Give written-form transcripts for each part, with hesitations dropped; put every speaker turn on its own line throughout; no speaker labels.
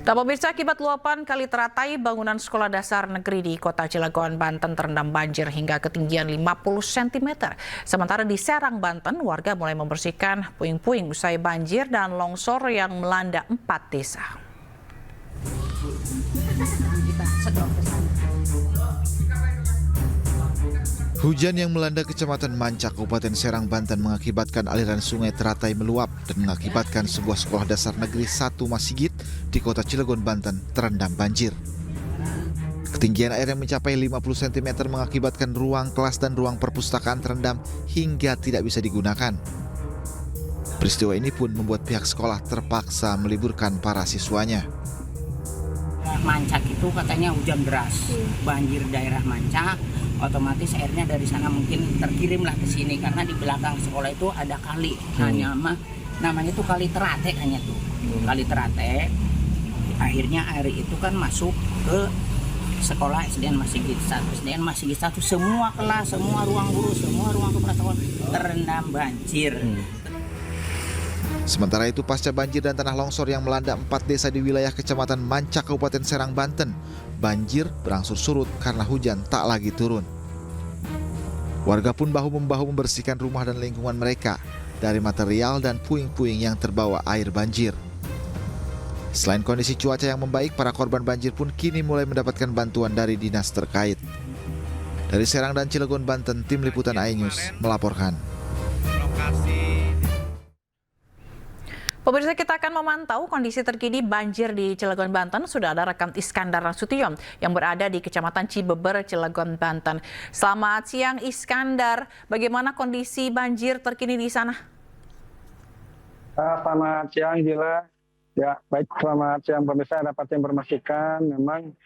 Tak pemirsa, akibat luapan Kali Teratai, bangunan sekolah dasar negeri di Kota Cilegon, Banten terendam banjir hingga ketinggian 50 cm. Sementara di Serang, Banten, warga mulai membersihkan puing-puing usai banjir dan longsor yang melanda 4 desa.
Hujan yang melanda Kecamatan Mancak, Kabupaten Serang, Banten mengakibatkan aliran sungai Teratai meluap dan mengakibatkan sebuah sekolah dasar negeri 1 Masigit di Kota Cilegon, Banten terendam banjir. Ketinggian air yang mencapai 50 cm mengakibatkan ruang kelas dan ruang perpustakaan terendam hingga tidak bisa digunakan. Peristiwa ini pun membuat pihak sekolah terpaksa meliburkan para siswanya.
Mancak itu katanya hujan deras, banjir daerah Mancak, otomatis airnya dari sana mungkin terkirimlah ke sini karena di belakang sekolah itu ada kali, namanya itu Kali Teratai hanya tuh, Kali Teratai. Akhirnya air itu kan masuk ke sekolah SDN Masigit 1, SDN Masigit 1, semua kelas, semua ruang guru, semua ruang kepala sekolah terendam banjir.
Sementara itu, pasca banjir dan tanah longsor yang melanda 4 desa di wilayah Kecamatan Mancak, Kabupaten Serang, Banten, banjir berangsur surut karena hujan tak lagi turun. Warga pun bahu-membahu membersihkan rumah dan lingkungan mereka dari material dan puing-puing yang terbawa air banjir. Selain kondisi cuaca yang membaik, para korban banjir pun kini mulai mendapatkan bantuan dari dinas terkait. Dari Serang dan Cilegon, Banten, Tim Liputan iNews melaporkan.
Pemirsa, kita akan memantau kondisi terkini banjir di Cilegon, Banten. Sudah ada rekan Iskandar Nasution yang berada di Kecamatan Cibeber, Cilegon, Banten. Selamat siang Iskandar, bagaimana kondisi banjir terkini di sana?
Selamat siang Gila. Ya, baik, selamat siang pemirsa. Dapat informasikan memang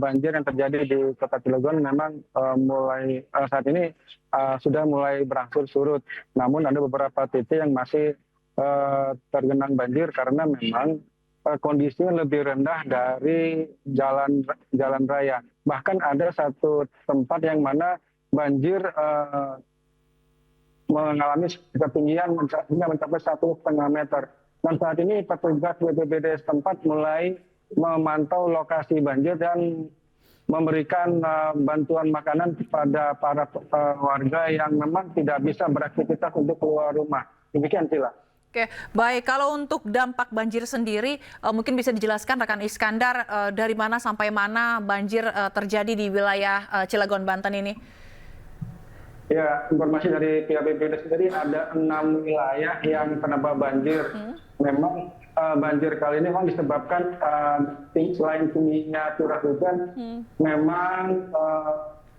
banjir yang terjadi di Kota Cilegon memang mulai saat ini sudah mulai berangsur surut. Namun ada beberapa titik yang masih tergenang banjir karena memang kondisinya lebih rendah dari jalan raya. Bahkan ada satu tempat yang mana banjir mengalami ketinggian hingga mencapai 1,5 meter. Dan saat ini petugas BPBD setempat mulai memantau lokasi banjir dan memberikan bantuan makanan kepada para warga yang memang tidak bisa beraktivitas untuk keluar rumah. Demikian Sila.
Oke, baik. Kalau untuk dampak banjir sendiri, mungkin bisa dijelaskan rekan Iskandar dari mana sampai mana banjir terjadi di wilayah Cilegon, Banten ini?
Ya, informasi dari pihak BPBD sendiri ada 6 wilayah yang terdapat banjir. Memang banjir kali ini memang disebabkan selain tingginya curah hujan, memang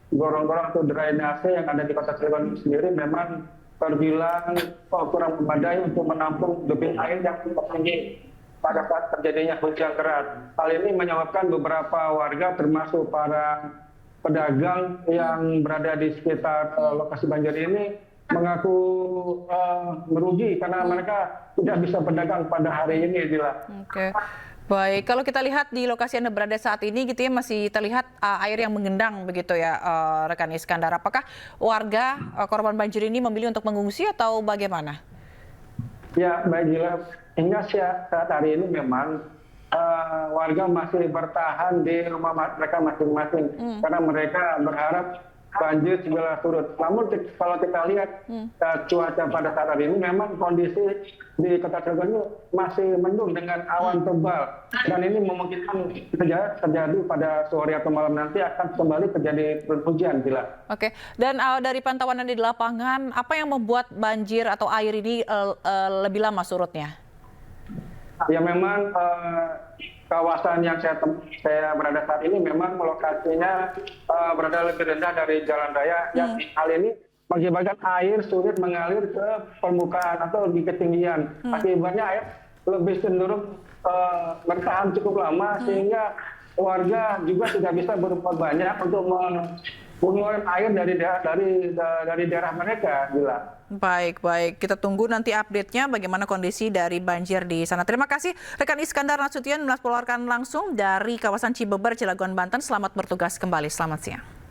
gorong-gorong atau drainase yang ada di Kota Cilegon sendiri memang terbilang kurang memadai untuk menampung debit air yang cukup tinggi pada saat terjadinya hujan deras. Hal ini menyebabkan beberapa warga termasuk para pedagang yang berada di sekitar lokasi banjir ini mengaku merugi karena mereka tidak bisa berdagang pada hari ini, Dila.
Oke. Baik, kalau kita lihat di lokasi Anda berada saat ini gitu ya, masih terlihat air yang mengendang begitu ya rekan Iskandar. Apakah warga korban banjir ini memilih untuk mengungsi atau bagaimana?
Ya, baik Gila. Hingga saat hari ini memang warga masih bertahan di rumah mereka masing-masing karena mereka berharap banjir segera surut. Namun kalau kita lihat cuaca pada saat hari ini memang kondisi di Kota Cilegon ini masih mendung dengan awan tebal dan ini memungkinkan terjadi pada sore atau malam nanti akan kembali terjadi hujan, Gila.
Oke, dan dari pantauan Anda di lapangan, apa yang membuat banjir atau air ini lebih lama surutnya?
Ya memang kawasan yang saya berada saat ini memang lokasinya berada lebih rendah dari jalan raya. Yang hal ini mengakibatkan air sulit mengalir ke permukaan atau di ketinggian. Akibatnya air lebih cenderung bertahan cukup lama sehingga warga juga tidak bisa berbuat banyak untuk mengeluarkan air dari daerah mereka, Gila.
Baik. Kita tunggu nanti update-nya bagaimana kondisi dari banjir di sana. Terima kasih rekan Iskandar Nasution melaporkan langsung dari kawasan Cibeber, Cilegon, Banten. Selamat bertugas kembali. Selamat siang.